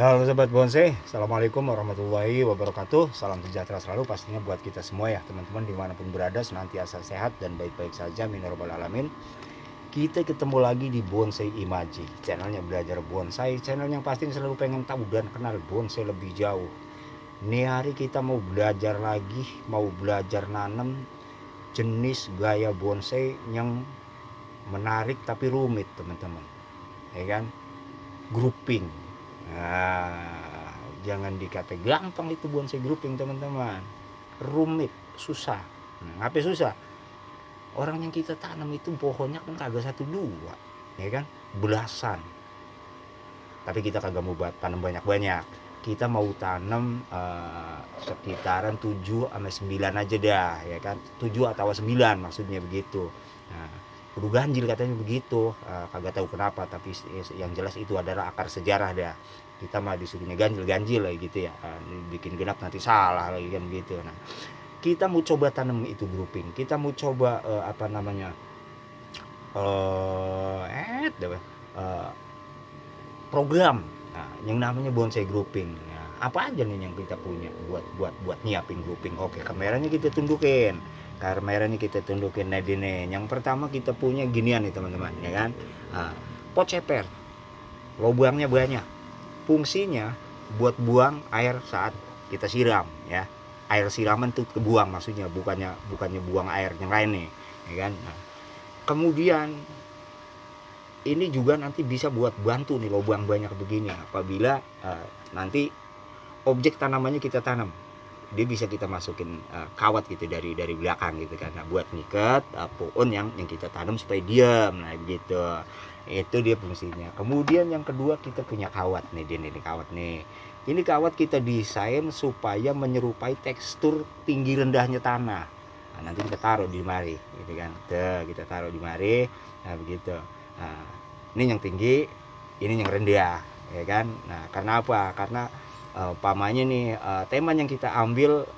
Halo sobat bonsai, assalamualaikum warahmatullahi wabarakatuh. Salam sejahtera selalu pastinya buat kita semua ya teman-teman, dimanapun berada senantiasa sehat dan baik-baik saja, amin ya rabbal alamin. Kita ketemu lagi di Bonsai Imaji, channelnya belajar bonsai, channel yang pasti selalu pengen tahu dan kenal bonsai lebih jauh. Nih hari kita mau belajar lagi, mau belajar nanam jenis gaya bonsai yang menarik tapi rumit teman-teman, ya kan? Grouping. Nah, jangan dikata gampang itu bonsai grouping teman-teman. Rumit, susah. Apa susah? Orang yang kita tanam itu pohonnya kan kagak satu dua, ya kan? Belasan. Tapi kita kagak mau tanam banyak-banyak. Kita mau tanam sekitaran 7 sampai 9 aja dah, ya kan? 7 atau 9 maksudnya begitu. Nah, kudu ganjil katanya begitu. Kagak tahu kenapa, tapi yang jelas itu adalah akar sejarah dah. Kita mah disuruhnya ganjil lagi gitu ya. Bikin genap nanti salah lagi kan gitu. Nah, kita mau coba tanam itu grouping. Kita mau coba apa namanya? Eh program yang namanya bonsai grouping. Nah, apa aja nih yang kita punya buat nyiapin grouping? Oke, kameranya kita tundukin. Nah, ini yang pertama kita punya ginian nih teman-teman, ya kan? Pot ceper, lubangnya banyak. Fungsinya buat buang air saat kita siram, ya. Air siraman tuh kebuang maksudnya, bukannya buang air yang lain nih, ya kan? Nah, kemudian ini juga nanti bisa buat bantu nih lubang banyak begini apabila nanti objek tanamannya kita tanam, dia bisa kita masukin kawat gitu dari belakang gitu kan. Nah, buat ngikat pohon yang kita tanam supaya diam, nah gitu. Itu dia fungsinya. Kemudian yang kedua kita punya kawat nih, ini kawat nih. Ini kawat kita desain supaya menyerupai tekstur tinggi rendahnya tanah. Nah, nanti kita taruh di mari gitu kan. Tuh, kita taruh di mari. Nah, begitu. Nah, ini yang tinggi, ini yang rendah, ya kan? Nah, karena apa? Karena pamannya nih tema yang kita ambil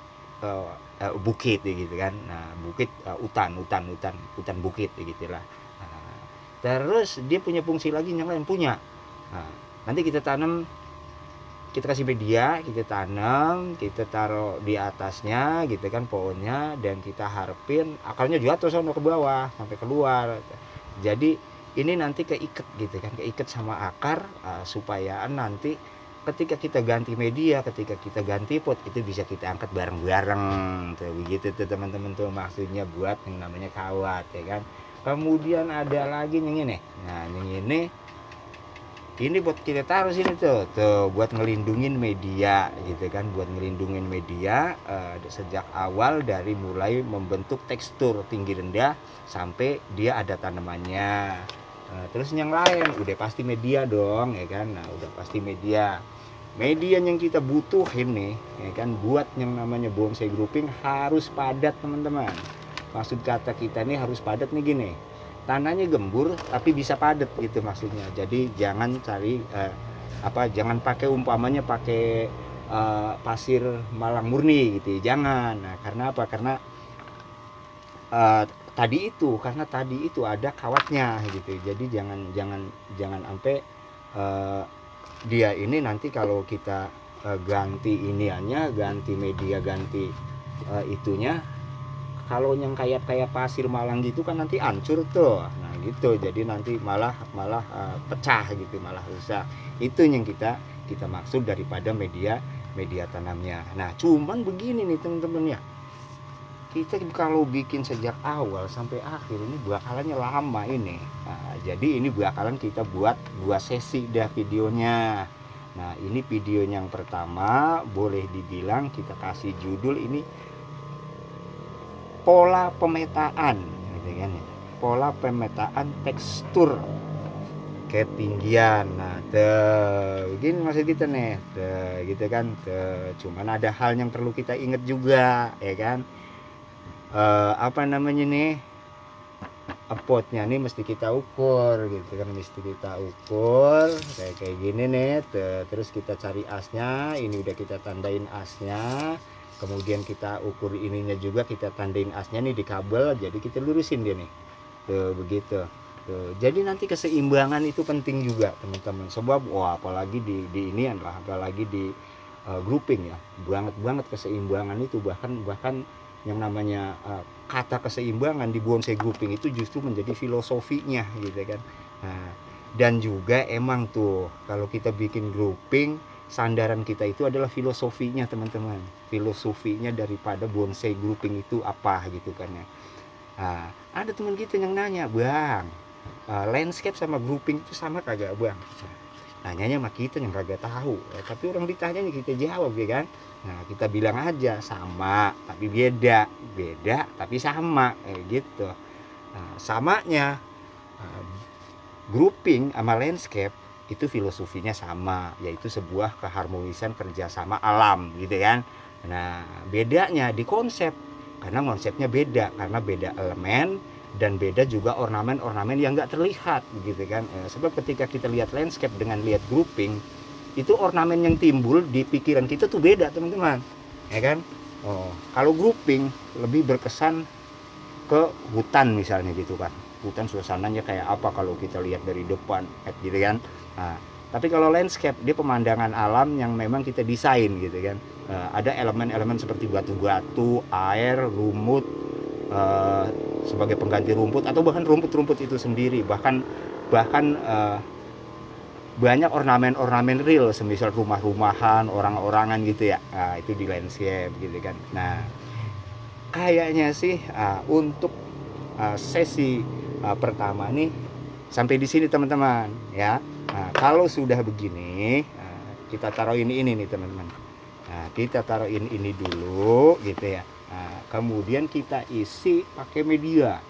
bukit gitu kan. Nah, bukit hutan bukit gitulah. Nah, terus dia punya fungsi lagi yang lain punya. Nah, nanti kita tanam, kita kasih media, kita tanam, kita taruh di atasnya gitu kan pohonnya, dan kita harapin akarnya jatuh sono ke bawah sampai keluar. Jadi ini nanti keikat gitu kan, keikat sama akar supaya nanti ketika kita ganti media, ketika kita ganti pot itu bisa kita angkat bareng-bareng tuh, begitu tuh teman-teman tuh maksudnya buat yang namanya kawat, ya kan. Kemudian ada lagi yang ini. Nah, yang ini buat kita taruh sini tuh buat ngelindungin media gitu kan, buat ngelindungin media sejak awal dari mulai membentuk tekstur tinggi rendah sampai dia ada tanamannya. Terus yang lain udah pasti media dong, ya kan. Nah, udah pasti media yang kita butuhin nih, ya kan, buat yang namanya bonsai grouping harus padat teman-teman. Maksud kata kita nih harus padat nih gini, tanahnya gembur tapi bisa padat gitu maksudnya. Jadi jangan cari jangan pakai umpamanya pakai pasir Malang murni gitu, jangan. Nah, karena apa? Karena uh, tadi itu ada kawatnya gitu. Jadi jangan sampai uh, dia ini nanti kalau kita ganti iniannya, ganti media, ganti itunya, kalau yang kayak pasir Malang gitu kan nanti hancur tuh. Nah gitu, jadi nanti malah pecah gitu, malah rusak. Itu yang kita maksud daripada media tanamnya. Nah, cuman begini nih teman-teman ya, kita kalau bikin sejak awal sampai akhir ini bakalannya lama ini. Nah, jadi ini bakalan kita buat 2 sesi dah videonya. Nah, ini video yang pertama boleh dibilang kita kasih judul ini pola pemetaan gitu kan ya. Pola pemetaan tekstur ketinggian. Nah, begini maksud kita nih. Gitu kan. Cuman ada hal yang perlu kita ingat juga, ya kan. Apa namanya nih? Potnya nih mesti kita ukur gitu kan, mesti kita ukur kayak gini nih. Terus kita cari asnya, ini udah kita tandain asnya. Kemudian kita ukur ininya juga, kita tandain asnya nih di kabel, jadi kita lurusin dia nih tuh begitu. gitu. Jadi nanti keseimbangan itu penting juga teman-teman. Sebab wah apalagi di ini adalah apalagi di grouping ya, banget keseimbangan itu, bahkan yang namanya kata keseimbangan di bonsai grouping itu justru menjadi filosofinya gitu kan. Nah, dan juga emang tuh kalau kita bikin grouping, sandaran kita itu adalah filosofinya teman-teman, filosofinya daripada bonsai grouping itu apa gitu kan ya. Nah, ada teman kita yang nanya, bang, landscape sama grouping itu sama kagak bang? Nanyanya sama kita yang kagak tahu, tapi orang ditanya kita jawab ya kan. Nah kita bilang aja sama tapi beda, beda tapi sama gitu. Nah, samanya grouping sama landscape itu filosofinya sama, yaitu sebuah keharmonisan kerjasama alam gitu kan. Nah bedanya di konsep, karena konsepnya beda, karena beda elemen dan beda juga ornamen-ornamen yang nggak terlihat gitu kan. Sebab ketika kita lihat landscape dengan lihat grouping, itu ornamen yang timbul di pikiran kita tuh beda teman-teman ya kan. Kalau grouping lebih berkesan ke hutan misalnya gitu kan, hutan suasananya kayak apa kalau kita lihat dari depan gitu kan. Nah, tapi kalau landscape dia pemandangan alam yang memang kita desain gitu kan. Ada elemen-elemen seperti batu-batu, air, lumut, sebagai pengganti rumput atau bahkan rumput-rumput itu sendiri, bahkan banyak ornamen-ornamen real semisal rumah-rumahan, orang-orangan gitu ya. Nah, itu di landscape gitu kan. Nah, kayaknya sih untuk sesi pertama nih sampai di sini teman-teman ya. Nah, kalau sudah begini kita taruh ini nih teman-teman. Nah, kita taruh ini dulu gitu ya. Nah, kemudian kita isi pakai media.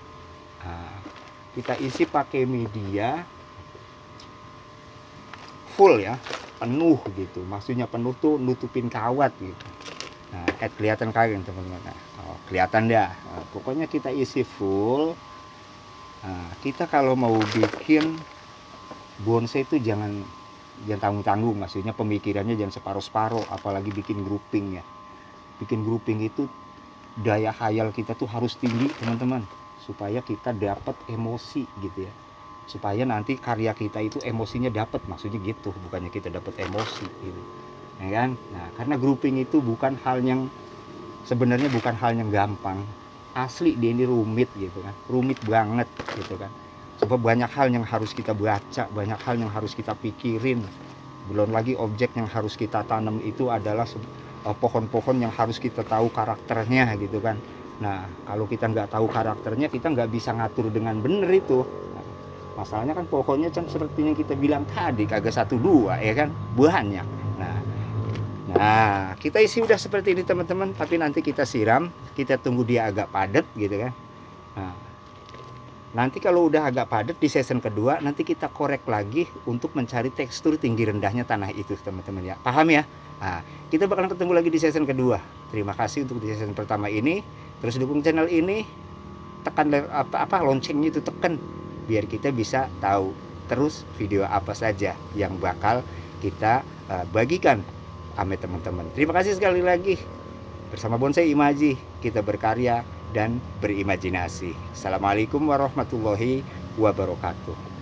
Nah, kita isi pakai media full ya, penuh gitu. Maksudnya penuh tuh nutupin kawat gitu. Nah, kelihatan kagak teman-teman? Nah, kelihatan dah. Nah, pokoknya kita isi full. Nah, kita kalau mau bikin bonsai itu jangan tanggung-tanggung. Maksudnya pemikirannya jangan separuh-separuh, apalagi bikin grouping ya. Bikin grouping itu daya khayal kita tuh harus tinggi teman-teman, supaya kita dapat emosi gitu ya, supaya nanti karya kita itu emosinya dapat, maksudnya gitu, bukannya kita dapat emosi gitu ya kan. Nah karena grouping itu bukan hal yang sebenarnya bukan hal yang gampang, asli dia ini rumit gitu kan, rumit banget gitu kan. Sebab banyak hal yang harus kita baca, banyak hal yang harus kita pikirin, belum lagi objek yang harus kita tanam itu adalah pohon-pohon yang harus kita tahu karakternya gitu kan. Nah kalau kita nggak tahu karakternya, kita nggak bisa ngatur dengan bener itu. Nah, masalahnya kan pohonnya kan seperti yang kita bilang tadi, kagak satu dua ya kan, banyak. Nah kita isi udah seperti ini teman-teman, tapi nanti kita siram, kita tunggu dia agak padat gitu kan. Nah, nanti kalau udah agak padat di season kedua, nanti kita korek lagi untuk mencari tekstur tinggi rendahnya tanah itu teman-teman ya, paham ya. Nah, kita bakalan ketemu lagi di season kedua. Terima kasih untuk di season pertama ini. Terus dukung channel ini, tekan loncengnya itu tekan, biar kita bisa tahu terus video apa saja yang bakal kita bagikan sama teman-teman. Terima kasih sekali lagi. Bersama Bonsai Imaji kita berkarya dan berimajinasi. Assalamualaikum warahmatullahi wabarakatuh.